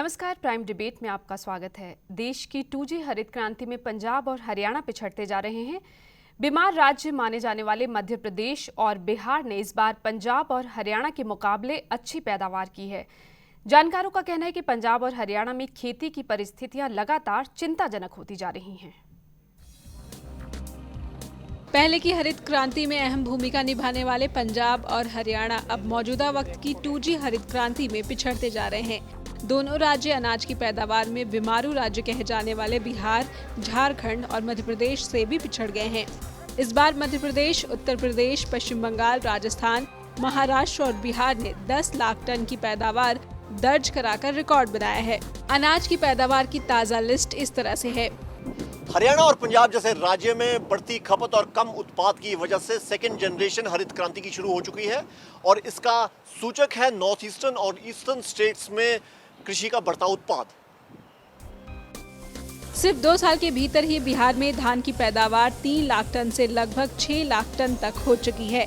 नमस्कार, prime debate में आपका स्वागत है। देश की 2G हरित क्रांति में पंजाब और हरियाणा पिछड़ते जा रहे हैं। बीमार राज्य माने जाने वाले मध्य प्रदेश और बिहार ने इस बार पंजाब और हरियाणा के मुकाबले अच्छी पैदावार की है। जानकारों का कहना है कि पंजाब और हरियाणा में खेती की परिस्थितियां लगातार चिंताजनक होती जा रही हैं। पहले की हरित क्रांति में अहम भूमिका निभाने वाले पंजाब और हरियाणा अब मौजूदा वक्त की 2G हरित क्रांति में पिछड़ते जा रहे हैं। दोनों राज्य अनाज की पैदावार में बीमारू राज्य कहे जाने वाले बिहार, झारखंड और मध्य प्रदेश से भी पिछड़ गए हैं। इस बार मध्य प्रदेश, उत्तर प्रदेश, पश्चिम बंगाल, राजस्थान, महाराष्ट्र और बिहार ने 10 लाख टन की पैदावार दर्ज कराकर रिकॉर्ड बनाया है। अनाज की पैदावार की ताज़ा लिस्ट इस तरह से है। हरियाणा और पंजाब जैसे राज्य में बढ़ती खपत और कम उत्पाद की वजह से सेकेंड जनरेशन हरित क्रांति की शुरू हो चुकी है और इसका सूचक है नॉर्थ ईस्टर्न और ईस्टर्न स्टेट्स में कृषि का बढ़ता उत्पाद। सिर्फ 2 साल के भीतर ही बिहार में धान की पैदावार 3 लाख टन से लगभग 6 लाख टन तक हो चुकी है।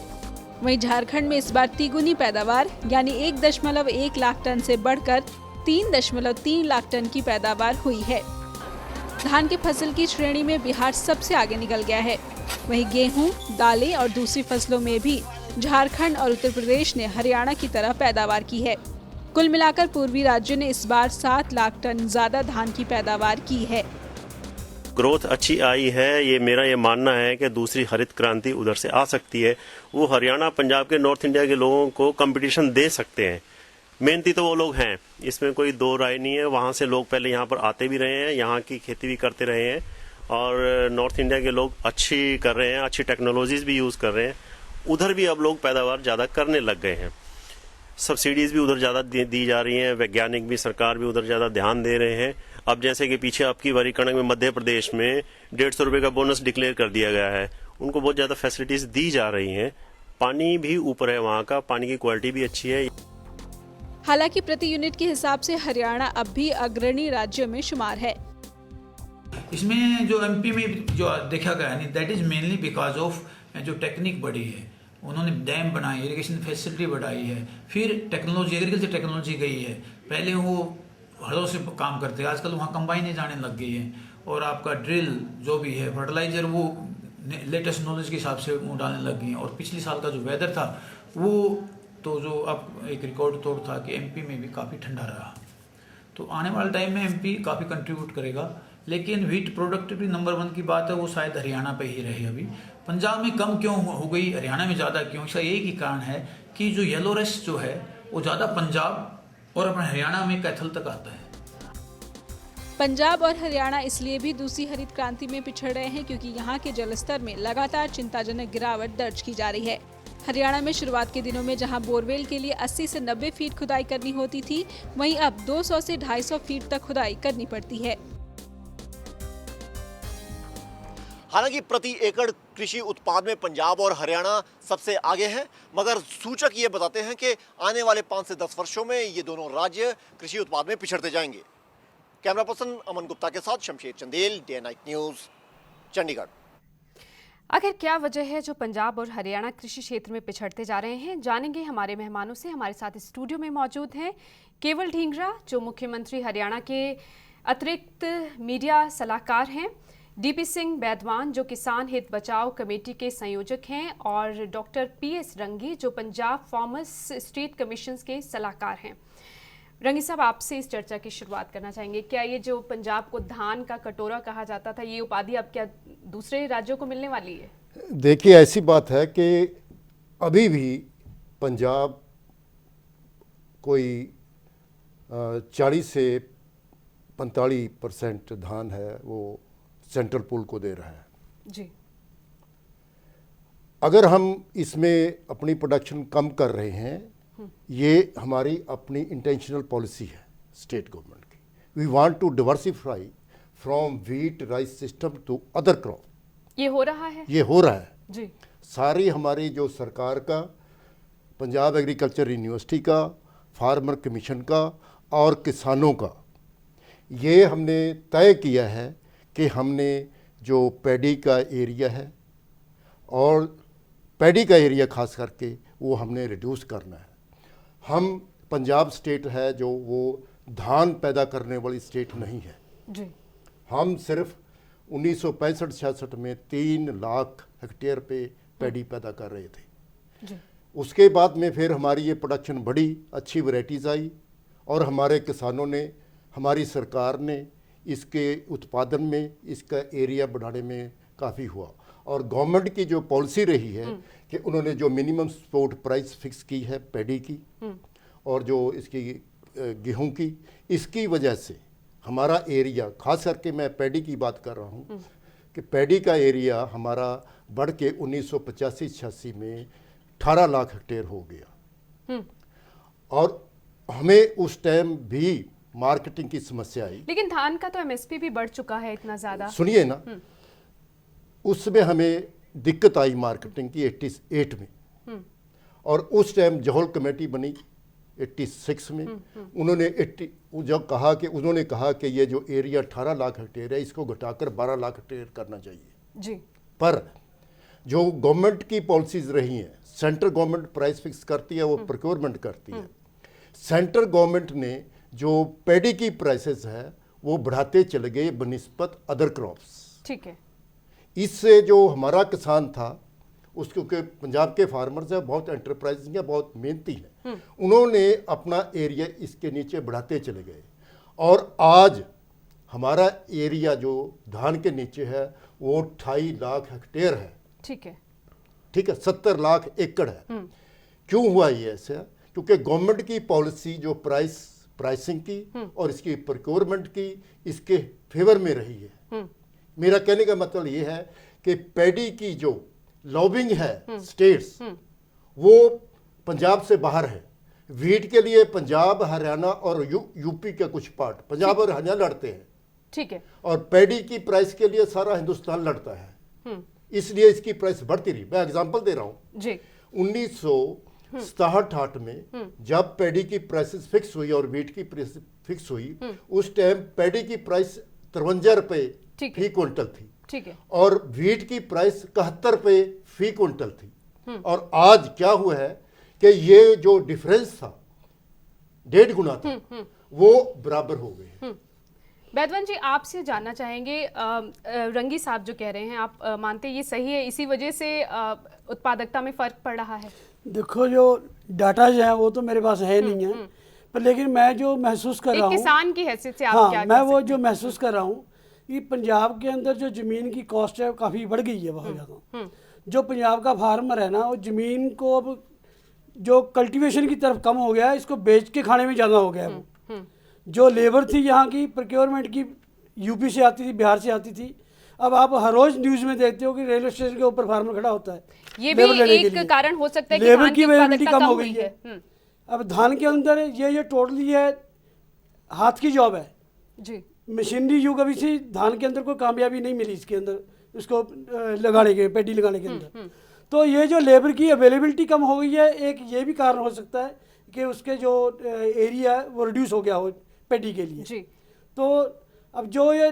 वहीं झारखंड में इस बार तिगुनी पैदावार यानी 1.1 लाख टन से बढ़कर 3.3 लाख टन की पैदावार हुई है। धान की फसल की श्रेणी में बिहार सबसे आगे निकल गया है। वहीं गेहूं, दालें और दूसरी फसलों में भी झारखंड और उत्तर प्रदेश ने हरियाणा की तरह पैदावार की है। कुल मिलाकर पूर्वी राज्यों ने इस बार 7 लाख टन ज्यादा धान की पैदावार की है। ग्रोथ अच्छी आई है, ये मेरा ये मानना है कि दूसरी हरित क्रांति उधर से आ सकती है। वो हरियाणा, पंजाब के, नॉर्थ इंडिया के लोगों को कंपटीशन दे सकते हैं। मेहनती तो वो लोग हैं, इसमें कोई दो राय नहीं है। वहाँ से लोग पहले यहाँ पर आते भी रहे हैं, यहाँ की खेती भी करते रहे हैं और नॉर्थ इंडिया के लोग अच्छी कर रहे हैं, अच्छी टेक्नोलॉजीज भी यूज़ कर रहे हैं। उधर भी अब लोग पैदावार ज़्यादा करने लग गए हैं। सब्सिडीज भी उधर ज़्यादा दी जा रही हैं, वैज्ञानिक भी, सरकार भी उधर ज़्यादा ध्यान दे रहे हैं। अब जैसे कि पीछे आपकी बारी कणक में मध्य प्रदेश में 150 रुपये का बोनस डिक्लेयर कर दिया गया है। उनको बहुत ज़्यादा फैसिलिटीज़ दी जा रही हैं। पानी भी ऊपर है, वहाँ का पानी की क्वालिटी भी अच्छी है। हालांकि प्रति यूनिट के हिसाब से हरियाणा अब भी अग्रणी राज्यों में शुमार है। इसमें जो एमपी में जो देखा गया है, that is mainly because of जो टेक्निक बढ़ी है। उन्होंने डैम बनाए, इरिगेशन फैसिलिटी बढ़ाई है, फिर टेक्नोलॉजी, एग्रीकल्चर टेक्नोलॉजी गई है। पहले वो हलों से काम करते, आजकल वहाँ कंबाइनें जाने लग गई है और आपका ड्रिल जो भी है, फर्टिलाइजर, वो लेटेस्ट नॉलेज के हिसाब से वो डालने लग गई हैं। और पिछले साल का जो वेदर था वो तो जो अब एक रिकॉर्ड तोड़ था कि एमपी में भी काफ़ी ठंडा रहा। तो आने वाले टाइम में एमपी काफ़ी कंट्रीब्यूट करेगा। लेकिन व्हीट प्रोडक्टिविटी नंबर 1 की बात है, वो शायद हरियाणा पे ही रहे। अभी पंजाब में कम क्यों हो गई, हरियाणा में ज़्यादा क्यों? इसका एक ही कारण है कि जो येलो रस्ट जो है वो ज़्यादा पंजाब और अपने हरियाणा में कैथल तक आता है। पंजाब और हरियाणा इसलिए भी दूसरी हरित क्रांति में पिछड़ रहे हैं क्योंकि यहाँ के जलस्तर में लगातार चिंताजनक गिरावट दर्ज की जा रही है। हरियाणा में शुरुआत के दिनों में जहां बोरवेल के लिए 80 से 90 फीट खुदाई करनी होती थी, वहीं अब 200 से 250 फीट तक खुदाई करनी पड़ती है। हालांकि प्रति एकड़ कृषि उत्पाद में पंजाब और हरियाणा सबसे आगे हैं, मगर सूचक ये बताते हैं कि आने वाले 5 से 10 वर्षों में ये दोनों राज्य कृषि उत्पाद में पिछड़ते जाएंगे। कैमरा पर्सन अमन गुप्ता के साथ Shamsher Chandel, day night news, Chandigarh. आखिर क्या वजह है जो पंजाब और हरियाणा कृषि क्षेत्र में पिछड़ते जा रहे हैं, जानेंगे हमारे मेहमानों से। हमारे साथ स्टूडियो में मौजूद हैं केवल ढींगरा, जो मुख्यमंत्री हरियाणा के अतिरिक्त मीडिया सलाहकार हैं, डीपी सिंह बैदवान, जो किसान हित बचाओ कमेटी के संयोजक हैं, और डॉक्टर पीएस रंगी, जो पंजाब फार्मर्स स्टेट कमीशन के सलाहकार हैं। रंगी साहब, आपसे इस चर्चा की शुरुआत करना चाहेंगे। क्या ये जो पंजाब को धान का कटोरा कहा जाता था, ये उपाधि अब क्या दूसरे राज्यों को मिलने वाली है? देखिए, ऐसी बात है कि अभी भी पंजाब कोई 40 से 45% धान है वो सेंट्रल पूल को दे रहा है जी। अगर हम इसमें अपनी प्रोडक्शन कम कर रहे हैं, ये हमारी अपनी इंटेंशनल पॉलिसी है स्टेट गवर्नमेंट की। We want to diversify from wheat rice system to other crop. ये हो रहा है? ये हो रहा है जी। सारी हमारी जो सरकार का, पंजाब एग्रीकल्चर यूनिवर्सिटी का, फार्मर कमीशन का और किसानों का, ये हमने तय किया है कि हमने जो पैडी का एरिया है और पैडी का एरिया खास करके वो हमने रिड्यूस करना है। हम पंजाब स्टेट है जो वो धान पैदा करने वाली स्टेट नहीं है। जी। हम सिर्फ 1965-66 में 3 लाख हेक्टेयर पे पैडी पैदा कर रहे थे। जी। उसके बाद में फिर हमारी ये प्रोडक्शन बढ़ी, अच्छी वैरायटीज़ आई और हमारे किसानों ने, हमारी सरकार ने इसके उत्पादन में, इसका एरिया बढ़ाने में काफ़ी हुआ। और गवर्नमेंट की जो पॉलिसी रही है कि उन्होंने जो मिनिमम सपोर्ट प्राइस फिक्स की है पैडी की और जो इसकी गेहूं की, इसकी वजह से हमारा एरिया, खास करके मैं पैडी की बात कर रहा हूँ कि पैडी का एरिया हमारा बढ़ के 1985-86 में 18 लाख हेक्टेयर हो गया। और हमें उस टाइम भी मार्केटिंग की समस्या आई। लेकिन धान का तो एमएसपी भी बढ़ चुका है इतना ज्यादा। सुनिए ना, उसमें हमें दिक्कत आई मार्केटिंग की 88 में और उस टाइम जौहल कमेटी बनी 86 में। उन्होंने उन्होंने कहा कि ये जो एरिया 18 लाख हेक्टेयर है इसको घटाकर 12 लाख हेक्टेयर करना चाहिए जी। पर जो गवर्नमेंट की पॉलिसीज रही हैं, सेंट्रल गवर्नमेंट प्राइस फिक्स करती है, वो प्रोक्योरमेंट करती है। सेंट्रल गवर्नमेंट ने जो पैडी की प्राइसेस है वो बढ़ाते चले गए बनिस्बत अदर क्रॉप्स। ठीक है। इससे जो हमारा किसान था, उसको के पंजाब के फार्मर्स है बहुत एंटरप्राइजिंग है, बहुत मेहनती है, उन्होंने अपना एरिया इसके नीचे बढ़ाते चले गए और आज हमारा एरिया जो धान के नीचे है वो 28 लाख हेक्टेयर है। ठीक है। ठीक है, 70 लाख एकड़ है। क्यों हुआ ये ऐसा? क्योंकि गवर्नमेंट की पॉलिसी जो प्राइसिंग की और इसकी प्रोक्योरमेंट की, इसके फेवर में रही है। मेरा कहने का मतलब ये है कि पैडी की जो लॉबिंग है स्टेट्स, वो पंजाब से बाहर है। वीट के लिए पंजाब, हरियाणा और यूपी के कुछ पार्ट, पंजाब और हरियाणा लड़ते हैं। ठीक है। और पैडी की प्राइस के लिए सारा हिंदुस्तान लड़ता है, इसलिए इसकी प्राइस बढ़ती रही। मैं एग्जांपल दे रहा हूं जी। 1967-68 में जब पैडी की प्राइसेस फिक्स हुई और वीट की प्राइस फिक्स हुई, उस टाइम पैडी की प्राइस 53 रुपए फी क्विंटल थी। ठीक है। और वीट की प्राइस 71 रुपए फी क्विंटल थी। और आज क्या हुआ है कि ये जो डिफरेंस था 1.5 गुना था, वो बराबर हो गए। बैदवन जी, आपसे जानना चाहेंगे, रंगी साहब जो कह रहे हैं, आप मानते ये सही है, इसी वजह से उत्पादकता में फर्क पड़ रहा है? देखो, जो डाटा जो है वो तो मेरे पास है नहीं है, पर लेकिन मैं जो महसूस कर रहा हूँ किसान की हैसियत से, आप क्या मैं वो जो महसूस कर रहा हूँ कि पंजाब के अंदर जो ज़मीन की कॉस्ट है काफ़ी बढ़ गई है बहुत ज़्यादा। जो पंजाब का फार्मर है ना, वो ज़मीन को अब जो कल्टीवेशन की तरफ कम हो गया है, इसको बेच के खाने में ज़्यादा हो गया है। वो जो लेबर थी यहाँ की प्रोक्योरमेंट की, यूपी से आती थी, बिहार से आती थी, अब आप हर रोज न्यूज़ में देखते हो कि रेलवे स्टेशन के ऊपर फार्मर खड़ा होता है। ये भी एक कारण हो सकता है कि लेबर धान की अवेलेबिलिटी उत्पादकता कम हो गई है। अब धान के अंदर ये टोटली है हाथ की जॉब है जी। मशीनरी युग अभी से धान के अंदर कोई कामयाबी नहीं मिली इसके अंदर, उसको लगाने के, पैडी लगाने के अंदर। तो ये जो लेबर की अवेलेबिलिटी कम हो गई है, एक ये भी कारण हो सकता है कि उसके जो एरिया है वो रिड्यूस हो गया हो पैडी के लिए जी। तो अब जो ये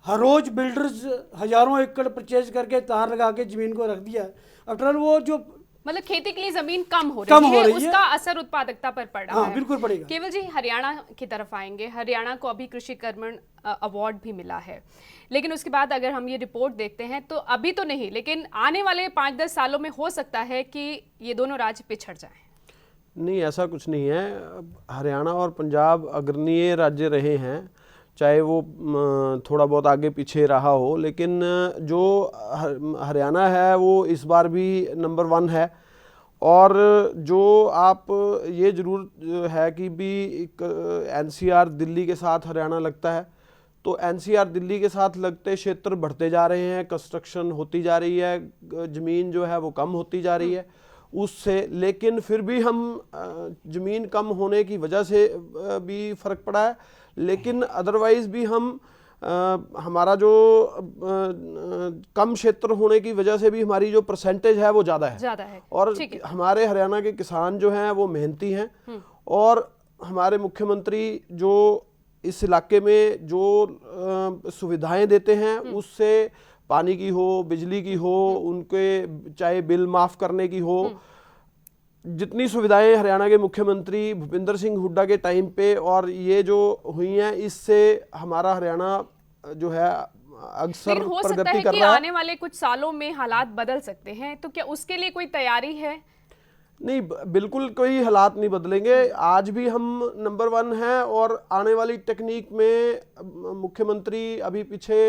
हर रोज बिल्डर्स हजारों एकड़ परचेज करके तार लगा के जमीन को रख दिया है, आफ्टर वो जो मतलब खेती के लिए जमीन कम हो रही है, उसका असर उत्पादकता पर पड़ रहा है। बिल्कुल पड़ेगा। केवल जी, हरियाणा की तरफ आएंगे। हरियाणा को अभी कृषि कर्मण अवार्ड भी मिला है, लेकिन उसके बाद अगर हम ये रिपोर्ट देखते हैं तो अभी तो नहीं, लेकिन आने वाले 5-10 सालों में हो सकता है कि ये दोनों राज्य पिछड़ जाएं। नहीं, ऐसा कुछ नहीं है। हरियाणा और पंजाब अग्रणीय राज्य रहे हैं, चाहे वो थोड़ा बहुत आगे पीछे रहा हो, लेकिन जो हरियाणा है वो इस बार भी नंबर 1 है। और जो आप ये ज़रूर है कि भी एक एनसीआर दिल्ली के साथ हरियाणा लगता है, तो एनसीआर दिल्ली के साथ लगते क्षेत्र बढ़ते जा रहे हैं, कंस्ट्रक्शन होती जा रही है, ज़मीन जो है वो कम होती जा रही है उससे। लेकिन फिर भी हम ज़मीन कम होने की वजह से भी फ़र्क पड़ा है, लेकिन अदरवाइज़ भी हम हमारा जो कम क्षेत्र होने की वजह से भी हमारी जो परसेंटेज है वो ज़्यादा है। और हमारे हरियाणा के किसान जो हैं वो मेहनती हैं, और हमारे मुख्यमंत्री जो इस इलाके में जो सुविधाएं देते हैं, उससे पानी की हो, बिजली की हो, उनके चाहे बिल माफ़ करने की हो, जितनी सुविधाएं हरियाणा के मुख्यमंत्री भूपिंदर सिंह हुड्डा के टाइम पे और ये जो हुई हैं, इससे हमारा हरियाणा जो है अक्सर लेकिन हो सकता प्रगति है कर कि रहा है। आने वाले कुछ सालों में हालात बदल सकते हैं, तो क्या उसके लिए कोई तैयारी है? नहीं, बिल्कुल कोई हालात नहीं बदलेंगे। आज भी हम नंबर 1 हैं और आने वाली टेक्निक में मुख्यमंत्री अभी पीछे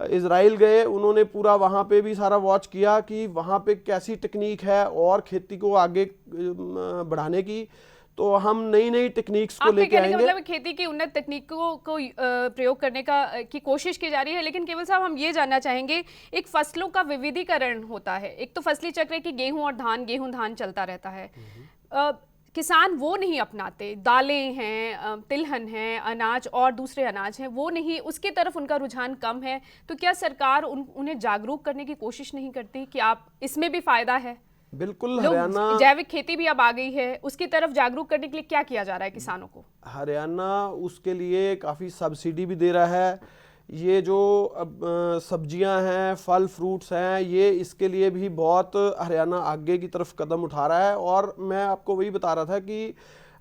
इजराइल गए, उन्होंने पूरा वहाँ पे भी सारा वॉच किया कि वहाँ पे कैसी टेक्निक है और खेती को आगे बढ़ाने की। तो हम नई नई टेक्निक्स को आपके लेके कहने का आएंगे। मतलब खेती की उन्नत तकनीकों को प्रयोग करने की कोशिश की जा रही है। लेकिन केवल साहब, हम ये जानना चाहेंगे, एक फसलों का विविधीकरण होता है, एक तो फसली चक्र है कि गेहूं और धान, गेहूं धान चलता रहता है। किसान वो नहीं अपनाते, दालें हैं, तिलहन है, अनाज और दूसरे अनाज हैं, वो नहीं, उसकी तरफ उनका रुझान कम है। तो क्या सरकार उन्हें जागरूक करने की कोशिश नहीं करती कि आप इसमें भी फायदा है? बिल्कुल, हरियाणा जैविक खेती भी अब आ गई है, उसकी तरफ जागरूक करने के लिए क्या किया जा रहा है किसानों को? हरियाणा उसके लिए काफ़ी सब्सिडी भी दे रहा है। ये जो अब सब्जियां हैं, फल फ्रूट्स हैं, ये इसके लिए भी बहुत हरियाणा आगे की तरफ कदम उठा रहा है। और मैं आपको वही बता रहा था कि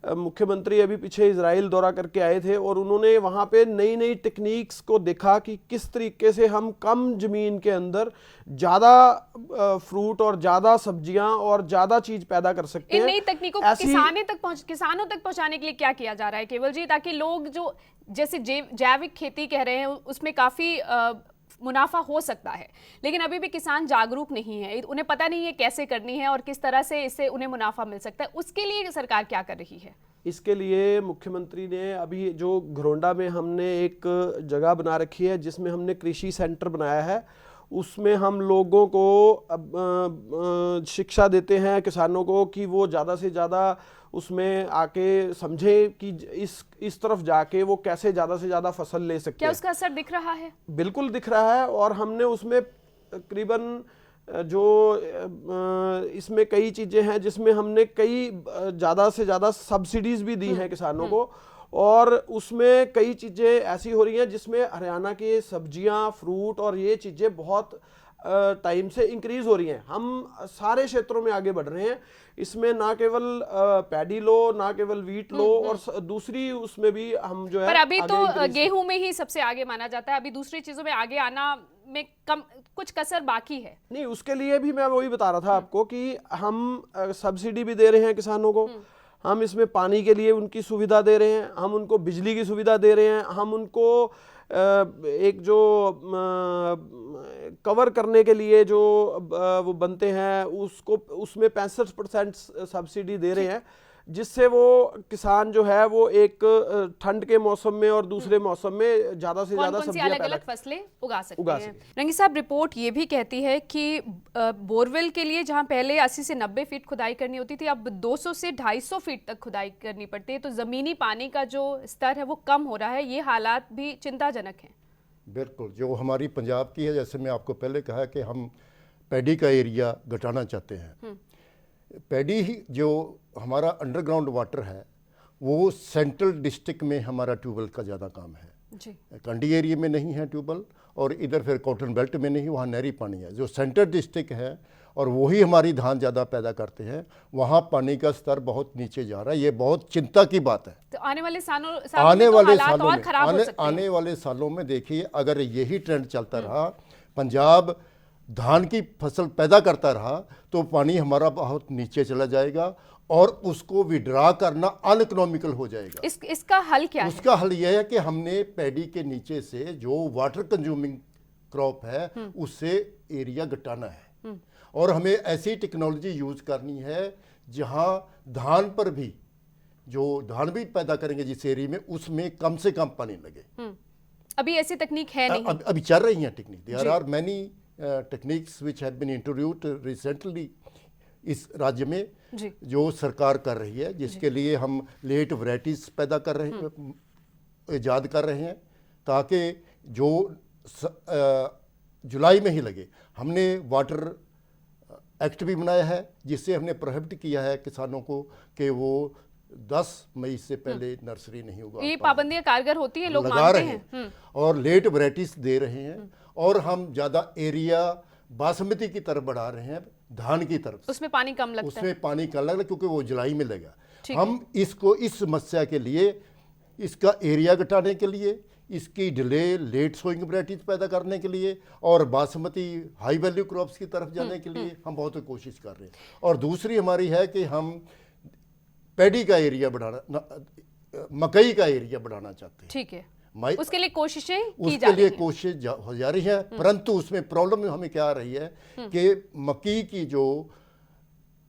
मुख्यमंत्री अभी पीछे इजराइल दौरा करके आए थे और उन्होंने वहाँ पे नई नई टेक्निक्स को देखा कि किस तरीके से हम कम ज़मीन के अंदर ज़्यादा फ्रूट और ज़्यादा सब्जियां और ज़्यादा चीज़ पैदा कर सकते हैं। इन नई तकनीकों को किसानों तक पहुंचाने के लिए क्या किया जा रहा है केवल जी, ताकि लोग जो जैसे जैविक खेती कह रहे हैं उसमें काफ़ी मुनाफा हो सकता है, लेकिन अभी भी किसान जागरूक नहीं है, उन्हें पता नहीं है कैसे करनी है और किस तरह से इससे उन्हें मुनाफा मिल सकता है। उसके लिए सरकार क्या कर रही है? इसके लिए मुख्यमंत्री ने अभी जो घरोंडा में हमने एक जगह बना रखी है जिसमें हमने कृषि सेंटर बनाया है, उसमें हम लोगों को शिक्षा देते हैं, किसानों को, कि वो ज़्यादा से ज़्यादा उसमें आके समझे कि इस तरफ जाके वो कैसे ज़्यादा से ज़्यादा फसल ले सकते हैं। क्या उसका असर दिख रहा है? बिल्कुल दिख रहा है। और हमने उसमें तकरीबन जो इसमें कई चीज़ें हैं जिसमें हमने कई ज़्यादा से ज़्यादा सब्सिडीज़ भी दी हैं किसानों को, और उसमें कई चीज़ें ऐसी हो रही हैं जिसमें हरियाणा के सब्जियां, फ्रूट और ये चीज़ें बहुत टाइम से इंक्रीज हो रही हैं। हम सारे क्षेत्रों में आगे बढ़ रहे हैं। इसमें ना केवल पैडी लो, ना केवल वीट लो, और दूसरी उसमें भी हम जो है, पर अभी तो गेहूं में ही सबसे आगे माना जाता है, अभी दूसरी चीजों में आगे आना में कम कुछ कसर बाकी है। नहीं, उसके लिए भी मैं वही बता रहा था आपको कि हम सब्सिडी भी दे रहे हैं किसानों को, हम इसमें पानी के लिए उनकी सुविधा दे रहे हैं, हम उनको बिजली की सुविधा दे रहे हैं, हम उनको एक जो कवर करने के लिए जो वो बनते हैं उसको, उसमें 65% सब्सिडी दे रहे हैं, जिससे वो किसान जो है वो एक ठंड के मौसम में और दूसरे मौसम में ज़्यादा से ज़्यादा सब्जियां अलग अलग फसलें उगा सकते हैं। रंगी साहब, रिपोर्ट ये भी कहती है कि बोरवेल के लिए जहां पहले 80 से 90 फीट खुदाई करनी होती थी, अब 200 से 250 फीट तक खुदाई करनी पड़ती है। तो ज़मीनी पानी का जो स्तर है वो कम हो रहा है, ये हालात भी चिंताजनक हैं। बिल्कुल, जो हमारी पंजाब की है, जैसे मैं आपको पहले कहा कि हम पैडी का एरिया घटाना चाहते हैं। पैडी ही जो हमारा अंडरग्राउंड वाटर है वो सेंट्रल डिस्ट्रिक्ट में हमारा ट्यूबवेल का ज़्यादा काम है जी। कंडी एरिया में नहीं है ट्यूबवेल, और इधर फिर कॉटन बेल्ट में नहीं, वहाँ नहरी पानी है। जो सेंट्रल डिस्ट्रिक्ट है और वही हमारी धान ज़्यादा पैदा करते हैं, वहाँ पानी का स्तर बहुत नीचे जा रहा है। ये बहुत चिंता की बात है। तो आने वाले सालों में देखिए, अगर यही ट्रेंड चलता रहा, पंजाब धान की फसल पैदा करता रहा, तो पानी हमारा बहुत नीचे चला जाएगा और उसको विड्रा करना अनइकोनॉमिकल हो जाएगा। इसका हल क्या है? उसका हल यह है कि हमने पैडी के नीचे से जो वाटर कंज्यूमिंग क्रॉप है उससे एरिया घटाना है, और हमें ऐसी टेक्नोलॉजी यूज करनी है जहां धान पर भी, जो धान भी पैदा करेंगे जिस एरिया में, उसमें कम से कम पानी लगे। अभी ऐसी तकनीक है नहीं, अभी चल रही है technique. There are many techniques which have been introduced recently इस राज्य में, जो सरकार कर रही है, जिसके लिए हम लेट वैरायटीज पैदा कर रहे हैं, ईजाद कर रहे हैं, ताकि जो जुलाई में ही लगे। हमने वाटर एक्ट भी बनाया है जिससे हमने प्रोहिबिट किया है किसानों को कि वो 10 मई से पहले नर्सरी नहीं होगा। ये पाबंदियां कारगर होती है, लोग लगा मानते रहे हैं और लेट वैरायटीज दे रहे हैं, और हम ज़्यादा एरिया बासमती की तरफ बढ़ा रहे हैं। धान की तरफ से। उसमें पानी कम लगता है। उसमें पानी कम लग रहा क्योंकि वो जुलाई में लगा। ठीक हम इसको इस समस्या के लिए, इसका एरिया घटाने के लिए, इसकी डिले लेट सोइंग वैराइटीज पैदा करने के लिए और बासमती हाई वैल्यू क्रॉप्स की तरफ जाने के लिए हम बहुत कोशिश कर रहे हैं। और दूसरी हमारी है कि हम पैडी का एरिया बढ़ाना, मकई का एरिया बढ़ाना चाहते हैं। ठीक है, मई उसके लिए कोशिशें की उसके जा लिए रही हैं। कोशिश हो जा रही है, परंतु उसमें प्रॉब्लम हमें क्या आ रही है कि मकई की जो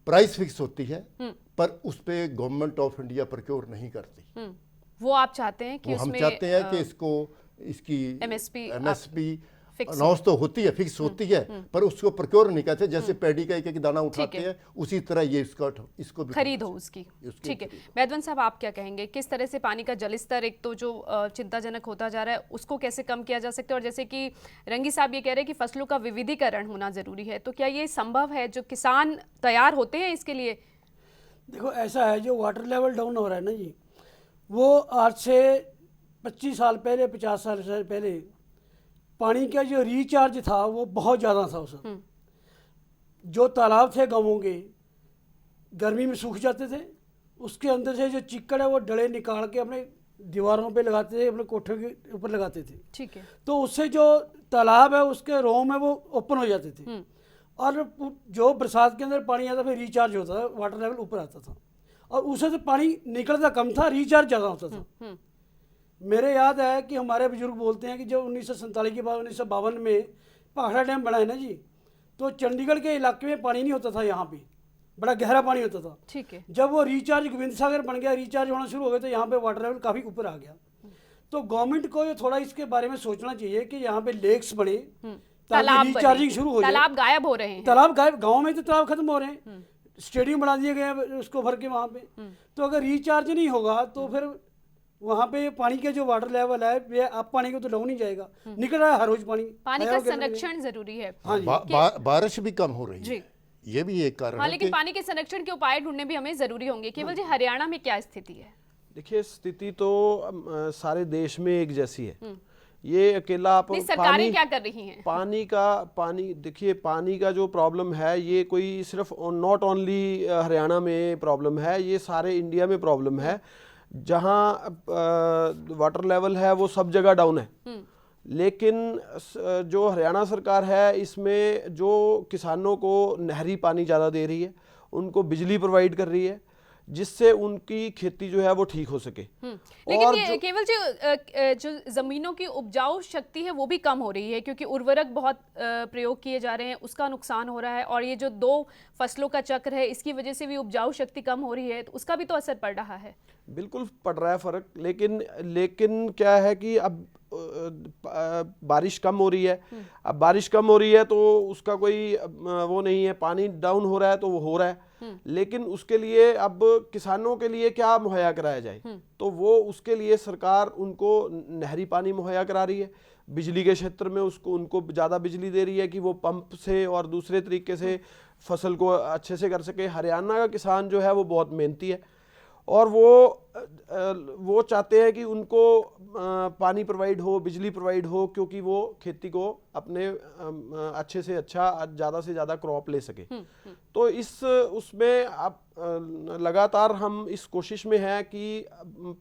प्राइस फिक्स होती है पर उस पर गवर्नमेंट ऑफ इंडिया प्रोक्योर नहीं करती। वो आप चाहते हैं कि वो हम उसमें चाहते हैं कि इसकी MSP MSP अनाउंस तो होती है, फिक्स होती है, पर उसको प्रोक्योर नहीं करते। जैसे पैडी का एक दाना उठाते हैं उसी तरह ये इसको भी खरीद हो उसकी। ठीक है, वैद्यवंत साहब आप क्या कहेंगे, किस तरह से पानी का जलस्तर एक तो जो चिंताजनक होता जा रहा है उसको कैसे कम किया जा सकता है? और जैसे कि रंगी साहब ये कह रहे हैं कि फसलों का विविधीकरण होना जरूरी है, तो क्या ये संभव है? जो किसान तैयार होते हैं इसके लिए? देखो ऐसा है, जो वाटर लेवल डाउन हो रहा है ना जी, वो आज से 25 साल पहले, 50 साल से पहले पानी का जो रिचार्ज था वो बहुत ज़्यादा था। उस जो तालाब थे गाँवों के गर्मी में सूख जाते थे, उसके अंदर से जो चिक्कड़ है वो डले निकाल के अपने दीवारों पे लगाते थे, अपने कोठे के ऊपर लगाते थे। ठीक है, तो उससे जो तालाब है उसके रोम है वो ओपन हो जाते थे और जो बरसात के अंदर पानी आता फिर रिचार्ज होता था, वाटर लेवल ऊपर आता था और उससे तो पानी निकलता कम था, रिचार्ज ज़्यादा होता था। मेरे याद है कि हमारे बुजुर्ग बोलते हैं कि जब 1947 के बाद 1952 में भाखड़ा डैम बना है ना जी, तो चंडीगढ़ के इलाके में पानी नहीं होता था, यहाँ पे बड़ा गहरा पानी होता था। ठीक है, जब वो रिचार्ज गोविंद सागर बन गया, रिचार्ज होना शुरू हो गया, तो यहाँ पे वाटर लेवल काफ़ी ऊपर आ गया। तो गवर्नमेंट को ये थोड़ा इसके बारे में सोचना चाहिए कि यहाँ पे लेक्स बने ताकि रिचार्जिंग शुरू हो जाए। तालाब गायब हो रहे हैं। तालाब गायब, गाँव में तो तालाब खत्म हो रहे हैं, स्टेडियम बना दिए गए हैं उसको भर के वहाँ पे। तो अगर रिचार्ज नहीं होगा तो फिर वहाँ पे पानी के जो वाटर लेवल है वे आप पानी को तो डाउन नहीं जाएगा, निकल रहा है हर रोज पानी। पानी का संरक्षण जरूरी है। हाँ जी। बारिश भी कम हो रही जी। है, ये भी एक कारण हाँ, है लेकिन कि पानी के संरक्षण के उपाय ढूंढने भी हमें जरूरी होंगे। केवल जी, हरियाणा में क्या स्थिति है? देखिए, स्थिति तो सारे देश में एक जैसी है। ये अकेला आप सरकारें क्या कर रही हैं? पानी देखिए, पानी का जो प्रॉब्लम है ये कोई सिर्फ नॉट ओनली हरियाणा में प्रॉब्लम है, ये सारे इंडिया में प्रॉब्लम है। जहाँ वाटर लेवल है वो सब जगह डाउन है, लेकिन जो हरियाणा सरकार है इसमें जो किसानों को नहरी पानी ज़्यादा दे रही है, उनको बिजली प्रोवाइड कर रही है, जिससे उनकी खेती जो है वो ठीक हो सके। लेकिन ये केवल जो जमीनों की उपजाऊ शक्ति है वो भी कम हो रही है, क्योंकि उर्वरक बहुत प्रयोग किए जा रहे हैं, उसका नुकसान हो रहा है। और ये जो 2 फसलों का चक्र है इसकी वजह से भी उपजाऊ शक्ति कम हो रही है, तो उसका भी तो असर पड़ रहा है। बिल्कुल पड़ रहा है फर्क, लेकिन क्या है कि अब बारिश कम हो रही है। अब बारिश कम हो रही है तो उसका कोई वो नहीं है, पानी डाउन हो रहा है तो वो हो रहा है, लेकिन उसके लिए अब किसानों के लिए क्या मुहैया कराया जाए? तो वो उसके लिए सरकार उनको नहरी पानी मुहैया करा रही है। बिजली के क्षेत्र में उनको ज़्यादा बिजली दे रही है कि वो पंप से और दूसरे तरीके से फसल को अच्छे से कर सके। हरियाणा का किसान जो है वो बहुत मेहनती है और वो चाहते हैं कि उनको पानी प्रोवाइड हो, बिजली प्रोवाइड हो, क्योंकि वो खेती को अपने अच्छे से अच्छा, ज़्यादा से ज़्यादा क्रॉप ले सके। तो उसमें अब लगातार हम इस कोशिश में हैं कि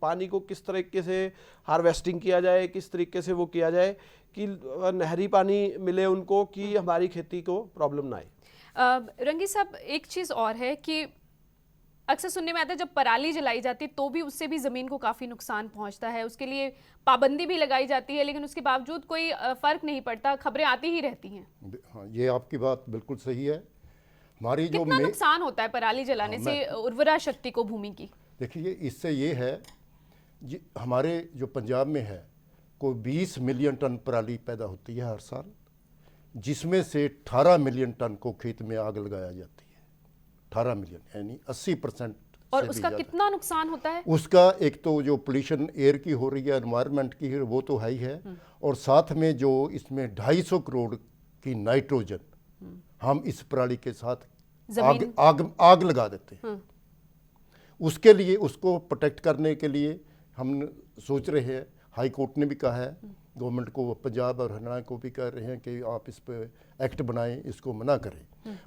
पानी को किस तरीके से हार्वेस्टिंग किया जाए, किस तरीके से वो किया जाए कि नहरी पानी मिले उनको, कि हमारी खेती को प्रॉब्लम ना आए। रंगी साहब, एक चीज़ और है कि अक्सर सुनने में आता है जब पराली जलाई जाती है तो भी उससे भी ज़मीन को काफ़ी नुकसान पहुंचता है, उसके लिए पाबंदी भी लगाई जाती है, लेकिन उसके बावजूद कोई फ़र्क नहीं पड़ता, खबरें आती ही रहती हैं। हाँ, ये आपकी बात बिल्कुल सही है। हमारी जो कितना नुकसान होता है पराली जलाने से उर्वरा शक्ति को भूमि की? देखिए, इससे ये है, हमारे जो पंजाब में है कोई 20 मिलियन टन पराली पैदा होती है हर साल, जिसमें से 18 मिलियन टन को खेत में आग लगाया जाती है। 18 मिलियन यानी 80%। और उसका कितना नुकसान होता है? उसका एक तो जो पोल्यूशन एयर की हो रही है, एनवायरनमेंट की है, वो तो है ही है, और साथ में जो इसमें 250 करोड़ की नाइट्रोजन हम इस पराली के साथ आग लगा देते हैं। उसके लिए, उसको प्रोटेक्ट करने के लिए हम सोच रहे हैं, हाई कोर्ट ने भी कहा है गवर्नमेंट को, पंजाब और हरियाणा को भी कह रहे हैं कि आप इस पर एक्ट बनाएं, इसको मना करें।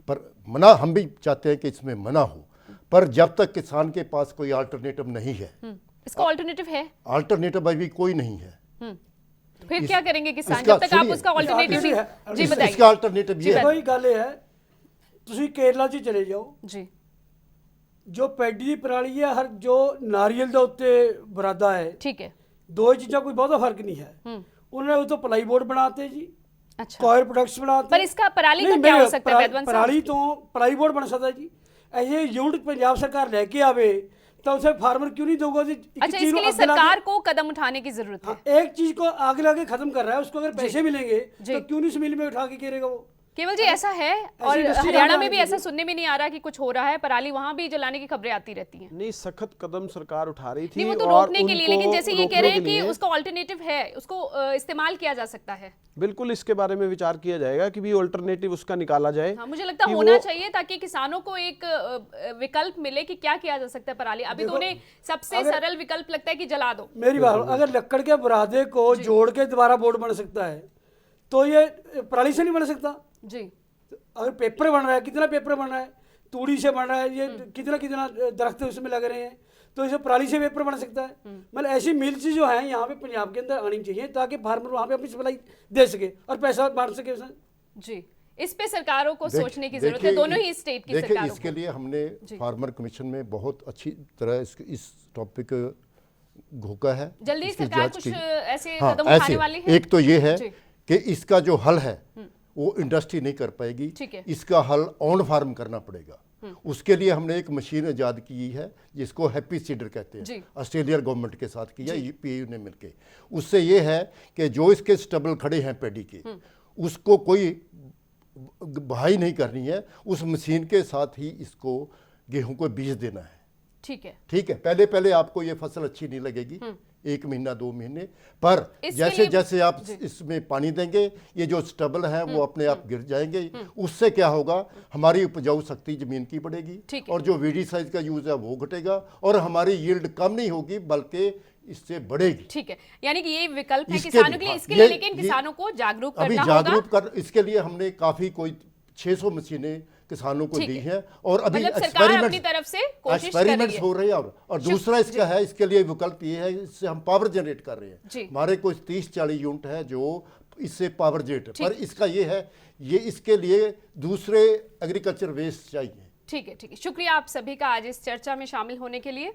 पर मना हम भी चाहते हैं कि इसमें मना हो, पर जब तक किसान के पास कोई अल्टरनेटिव नहीं है। इसका ऑल्टरनेटिव है? अल्टरनेटिव अभी कोई नहीं है। फिर क्या करेंगे किसान जब तक आप उसका ऑल्टरनेटिव जी बताइए। इसका अल्टरनेटिव ये है, कोई गल है, ਤੁਸੀਂ ਕੇਰਲਾ 'ਚ ਚਲੇ ਜਾਓ जी, ਜੋ ਪੈਡੀ ਦੀ ਪਰਾਲੀ ਹੈ, ਹਰ ਜੋ ਨਾਰੀਅਲ ਦੇ ਉੱਤੇ ਬਰਾਦਾ ਹੈ, ठीक है। ਦੋ ਚੀਜ਼ਾਂ ਕੋਈ ਬਹੁਤਾ ਫਰਕ ਨਹੀਂ ਹੈ। ਉਹਨਾਂ ਨੇ ਉਹ ਤੋਂ ਪਲਾਈ ਬੋਰਡ ਬਣਾਤੇ ਜੀ, अच्छा, कॉयर प्रोडक्ट्स बनाते। पर इसका पराली का क्या हो सकता है वैद्यवंश साहब? पराली तो पराली बोर्ड बन सकता है जी। ऐसे यूनिट पंजाब सरकार लेके आवे तो उसे फार्मर क्यों नहीं दोगे? अच्छा, इसके लिए सरकार को कदम उठाने की जरूरत है। एक चीज को आगे लाके खत्म कर रहा है, उसको अगर पैसे मिलेंगे तो क्यों नहीं उस मिल में उठा के गिरेगा वो? केवल जी ऐसा है, और हरियाणा में भी ऐसा सुनने में नहीं आ रहा कि कुछ हो रहा है, पराली वहां भी जलाने की खबरें आती रहती हैं। नहीं, सख्त कदम सरकार उठा रही थी, नहीं, वो तो और रोकने के लिए, लेकिन जैसे ये कह रहे हैं कि लिए उसका ऑल्टरनेटिव है, उसको इस्तेमाल किया जा सकता है। बिल्कुल इसके बारे में विचार किया जाएगा कि भी ऑल्टरनेटिव उसका निकाला जाए। हाँ, मुझे लगता है होना चाहिए ताकि किसानों को एक विकल्प मिले कि क्या किया जा सकता है पराली। अभी तो उन्हें सबसे सरल विकल्प लगता है कि जला दो। मेरी बात, अगर लकड़ के बुरादे को जोड़ के दोबारा बोर्ड बन सकता है तो ये पराली से नहीं बन सकता जी। अगर पेपर बन रहा है, कितना पेपर बन रहा है, तूड़ी से बन रहा है, ये कितना दरख्त उसमें लग रहे हैं, तो इसे पराली से पेपर बन सकता है। मतलब ऐसी मिल्स जो हैं यहाँ पे पंजाब के अंदर आनी चाहिए ताकि फार्मर वहाँ पे अपनी सप्लाई दे सके और पैसा बांट सके उसमें। जी, इस पे सरकारों को सोचने की जरूरत है, दोनों ही स्टेट की सरकारों को। इसके लिए हमने फार्मर कमीशन में बहुत अच्छी तरह इस टॉपिक घोका है। जल्दी इसकी सरकार जांच कुछ की। ऐसे हाँ, कदम उठाने वाली है? एक तो ये है जी। कि इसका जो हल है वो इंडस्ट्री नहीं कर पाएगी, ठीक है। इसका हल ऑन फार्म करना पड़ेगा। उसके लिए हमने एक मशीन ईजाद की है जिसको हैप्पी सीडर कहते जी। हैं, ऑस्ट्रेलिया गवर्नमेंट के साथ किया, पीयू ने मिलके। उससे ये है कि जो इसके स्टबल खड़े हैं पैडी के, उसको कोई बहाई नहीं करनी है, उस मशीन के साथ ही इसको गेहूं को बीज देना है। ठीक है, ठीक है, पहले आपको ये फसल अच्छी नहीं लगेगी, 1 महीना 2 महीने, पर जैसे जैसे आप इसमें पानी देंगे ये जो स्टबल है वो अपने आप गिर जाएंगे। उससे क्या होगा, हमारी उपजाऊ शक्ति जमीन की बढ़ेगी और जो वीडी साइज का यूज है वो घटेगा और हमारी यील्ड कम नहीं होगी बल्कि इससे बढ़ेगी। ठीक है, यानी कि ये विकल्प है इसके किसानों लिए, के लिए। हाँ, इसके लिए ये- लेकिन ये- किसानों को जागरूक अभी करना होगा। जागरूक कर, इसके लिए हमने काफी कोई 600 मशीनें किसानों को ठीक दी है। हैं और अभी मतलब सरकार अपनी तरफ से कोशिश कर रही एक्सपेरिमेंट्स है। हो रहे हैं। और दूसरा इसका है, इसके लिए विकल्प ये है, इससे हम पावर जनरेट कर रहे जी। हैं। हमारे कुछ 30-40 यूनिट है जो इससे पावर जनरेट, पर इसका ये है, ये इसके लिए दूसरे एग्रीकल्चर वेस्ट चाहिए। ठीक है, ठीक है, शुक्रिया आप सभी का आज इस चर्चा में शामिल होने के लिए।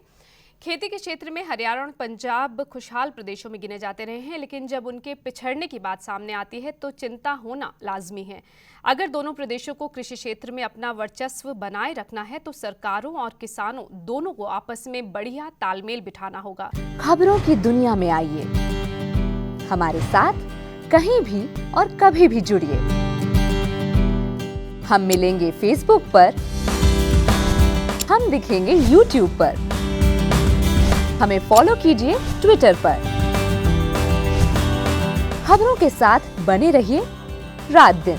खेती के क्षेत्र में हरियाणा और पंजाब खुशहाल प्रदेशों में गिने जाते रहे हैं, लेकिन जब उनके पिछड़ने की बात सामने आती है तो चिंता होना लाजमी है। अगर दोनों प्रदेशों को कृषि क्षेत्र में अपना वर्चस्व बनाए रखना है तो सरकारों और किसानों दोनों को आपस में बढ़िया तालमेल बिठाना होगा। खबरों की दुनिया में आइए, हमारे साथ कहीं भी और कभी भी जुड़िए। हम मिलेंगे फेसबुक पर, हम दिखेंगे यूट्यूब पर, हमें फॉलो कीजिए ट्विटर पर। खबरों के साथ बने रहिए रात दिन।